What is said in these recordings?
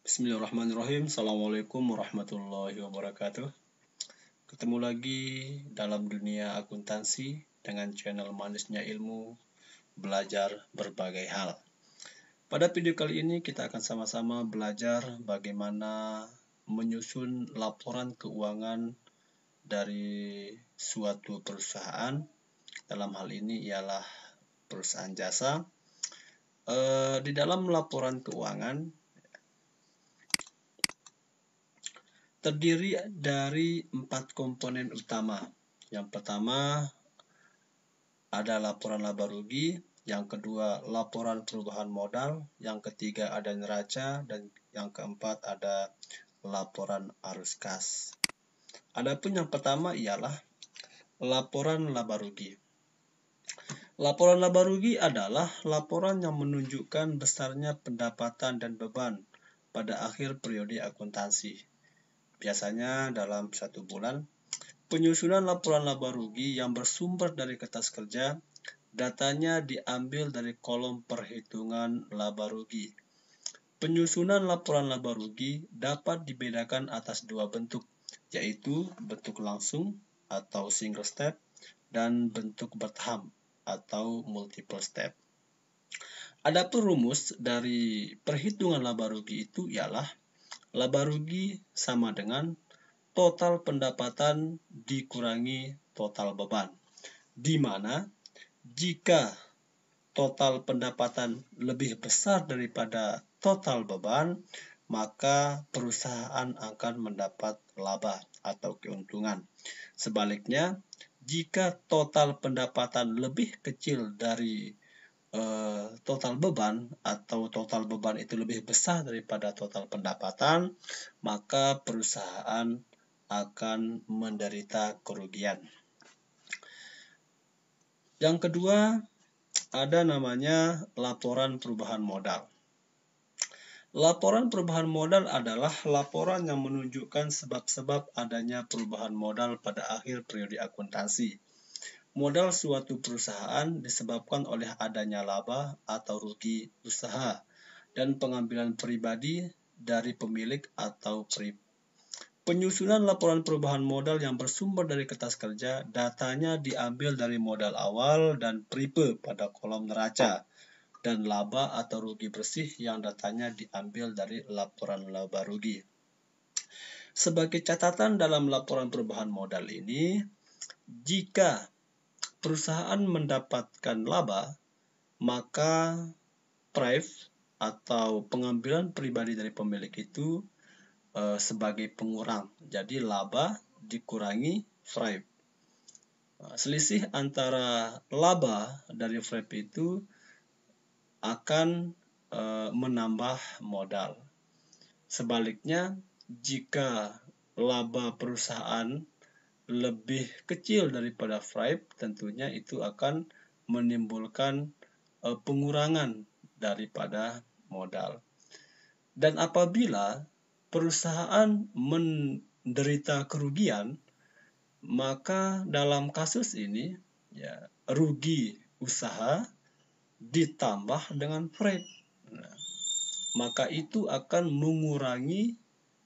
Bismillahirrahmanirrahim. Assalamualaikum warahmatullahi wabarakatuh. Ketemu lagi dalam dunia akuntansi dengan channel Manisnya Ilmu, belajar berbagai hal. Pada video kali ini kita akan sama-sama belajar bagaimana menyusun laporan keuangan dari suatu perusahaan. Dalam hal ini ialah perusahaan jasa. Di dalam laporan keuangan terdiri dari 4 komponen utama. Yang pertama ada laporan laba rugi, yang kedua laporan perubahan modal, yang ketiga ada neraca, dan yang keempat ada laporan arus kas. Adapun yang pertama ialah laporan laba rugi. Laporan laba rugi adalah laporan yang menunjukkan besarnya pendapatan dan beban pada akhir periode akuntansi. Biasanya dalam 1 bulan. Penyusunan laporan laba rugi yang bersumber dari kertas kerja, datanya diambil dari kolom perhitungan laba rugi. Penyusunan laporan laba rugi dapat dibedakan atas 2 bentuk, yaitu bentuk langsung atau single step dan bentuk bertahap atau multiple step. Adapun rumus dari perhitungan laba rugi itu ialah laba rugi sama dengan total pendapatan dikurangi total beban, di mana jika total pendapatan lebih besar daripada total beban, maka perusahaan akan mendapat laba atau keuntungan. Sebaliknya, jika total pendapatan lebih kecil dari total beban atau total beban itu lebih besar daripada total pendapatan, maka perusahaan akan menderita kerugian. Yang kedua, ada namanya laporan perubahan modal. Laporan perubahan modal adalah laporan yang menunjukkan sebab-sebab adanya perubahan modal pada akhir periode akuntansi. Modal suatu perusahaan disebabkan oleh adanya laba atau rugi usaha dan pengambilan pribadi dari pemilik atau PRIP. Penyusunan laporan perubahan modal yang bersumber dari kertas kerja, datanya diambil dari modal awal dan PRIPE pada kolom neraca, dan laba atau rugi bersih yang datanya diambil dari laporan laba rugi. Sebagai catatan dalam laporan perubahan modal ini, jika perusahaan mendapatkan laba, maka PRIP atau pengambilan pribadi dari pemilik itu sebagai pengurang. Jadi laba dikurangi PRIP. Selisih antara laba dari PRIP itu akan menambah modal. Sebaliknya, jika laba perusahaan lebih kecil daripada PRIP, tentunya itu akan menimbulkan pengurangan daripada modal. Dan apabila perusahaan menderita kerugian, maka dalam kasus ini rugi usaha ditambah dengan PRIP. Maka itu akan mengurangi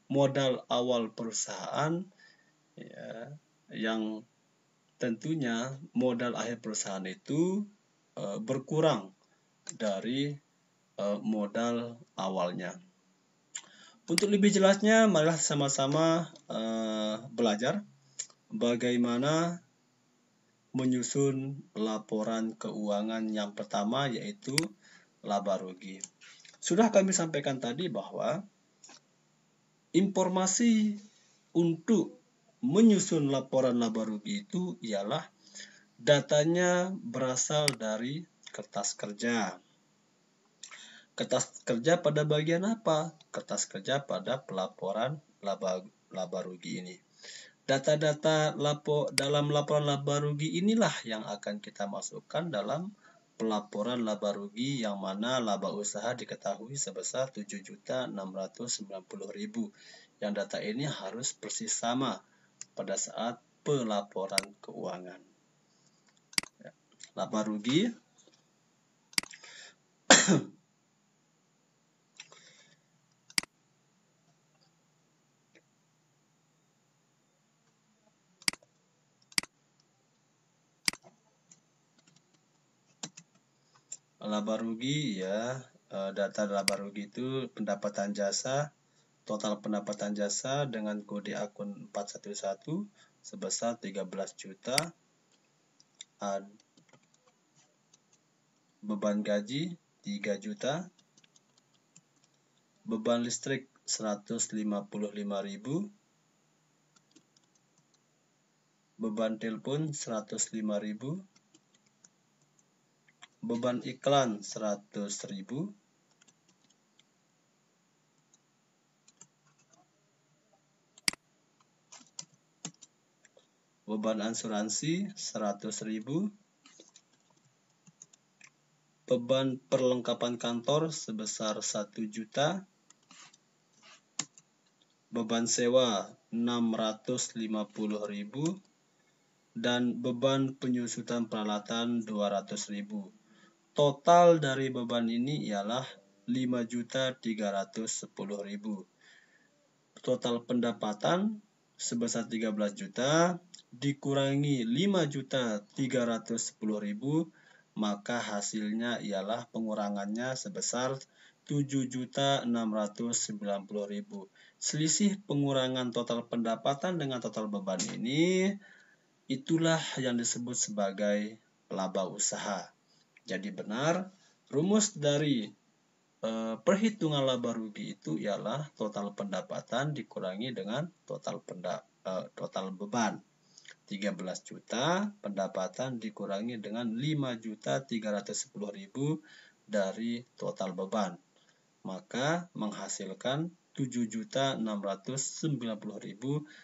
modal awal perusahaan, yang tentunya modal akhir perusahaan itu berkurang dari modal awalnya. Untuk lebih jelasnya, marilah sama-sama belajar bagaimana menyusun laporan keuangan yang pertama, yaitu laba rugi. Sudah kami sampaikan tadi bahwa informasi untuk menyusun laporan laba rugi itu ialah datanya berasal dari kertas kerja. Kertas kerja pada bagian apa? Kertas kerja pada pelaporan laba rugi ini. Data-data dalam laporan laba rugi inilah yang akan kita masukkan dalam pelaporan laba rugi, yang mana laba usaha diketahui sebesar 7.690.000. Yang data ini harus persis sama pada saat pelaporan keuangan. Laba rugi laba rugi ya, data laba rugi itu pendapatan jasa, total pendapatan jasa dengan kode akun 411 sebesar 13 juta. Beban gaji 3 juta. Beban listrik 155.000. Beban telepon 105.000. Beban iklan 100.000. Beban asuransi 100.000. Beban perlengkapan kantor sebesar 1 juta. Beban sewa 650.000 dan beban penyusutan peralatan 200.000. Total dari beban ini ialah 5.310.000. Total pendapatan sebesar 13 juta dikurangi 5.310.000, maka hasilnya ialah pengurangannya sebesar 7.690.000. Selisih pengurangan total pendapatan dengan total beban ini, itulah yang disebut sebagai laba usaha. Jadi benar, rumus dari perhitungan laba rugi itu ialah total pendapatan dikurangi dengan total beban. 13 juta pendapatan dikurangi dengan 5.310.000 dari total beban, maka menghasilkan 7.690.000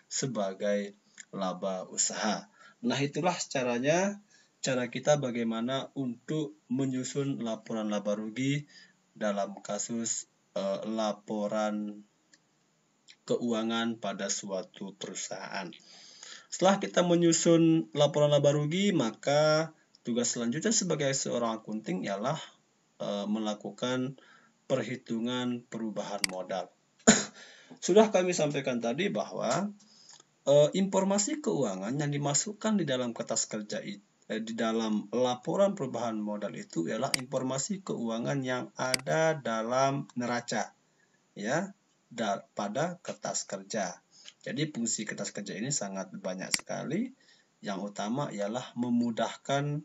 sebagai laba usaha. Nah, itulah cara kita bagaimana untuk menyusun laporan laba rugi dalam kasus laporan keuangan pada suatu perusahaan. Setelah kita menyusun laporan laba rugi, maka tugas selanjutnya sebagai seorang akunting ialah melakukan perhitungan perubahan modal. Sudah kami sampaikan tadi bahwa informasi keuangan yang dimasukkan di dalam kertas kerja di dalam laporan perubahan modal itu ialah informasi keuangan yang ada dalam neraca, ya, pada kertas kerja. Jadi fungsi kertas kerja ini sangat banyak sekali. Yang utama ialah memudahkan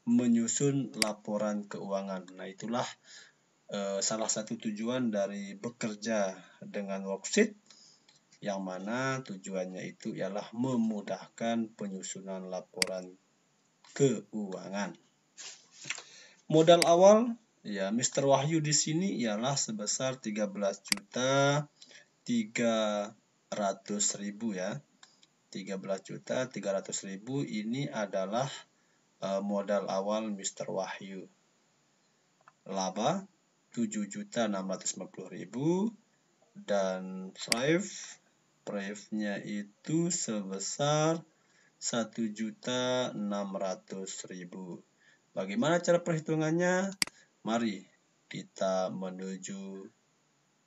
menyusun laporan keuangan. Nah, itulah salah satu tujuan dari bekerja dengan worksheet, yang mana tujuannya itu ialah memudahkan penyusunan laporan keuangan. Modal awal, ya, Mr. Wahyu di sini ialah sebesar 13.300.000 ya. 13.300.000 ini adalah modal awal Mr. Wahyu. Laba 7.650.000 dan Prive-nya itu sebesar 1.600.000. Bagaimana cara perhitungannya? Mari kita menuju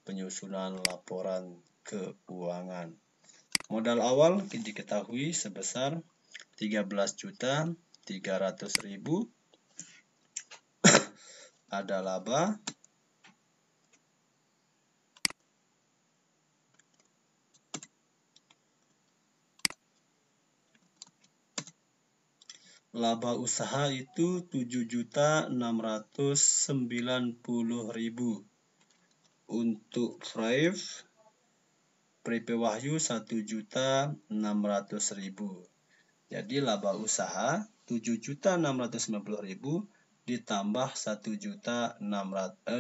penyusunan laporan keuangan. Modal awal diketahui sebesar 13.300.000. Ada laba usaha itu 7.690.000. Untuk Prive Wahyu 1.600.000. Jadi laba usaha 7.690.000 ditambah 1.600.000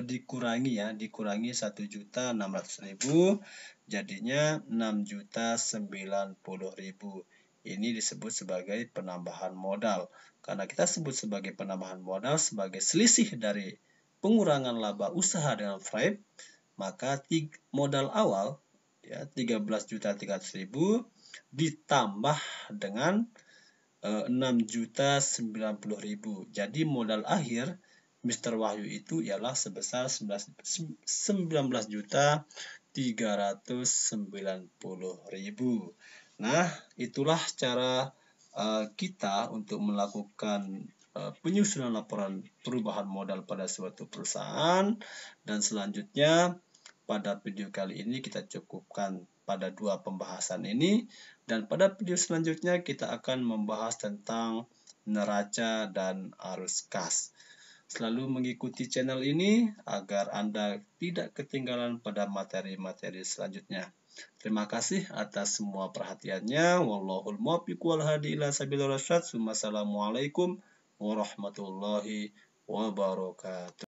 dikurangi 1.600.000, jadinya 6.090.000. Ini disebut sebagai penambahan modal. Karena kita sebut sebagai penambahan modal sebagai selisih dari pengurangan laba usaha dengan Prive, maka modal awal ya 13.300.000 ditambah dengan 6.090.000. Jadi modal akhir Mr. Wahyu itu ialah sebesar 19.390.000. Nah, itulah cara kita untuk melakukan penyusunan laporan perubahan modal pada suatu perusahaan. Dan selanjutnya pada video kali ini kita cukupkan pada 2 pembahasan ini, dan pada video selanjutnya kita akan membahas tentang neraca dan arus kas. Selalu mengikuti channel ini agar Anda tidak ketinggalan pada materi-materi selanjutnya. Terima kasih atas semua perhatiannya. Wallahul muwaffiq wal hadi ila sabilir rasyad. Wassalamualaikum warahmatullahi wabarakatuh.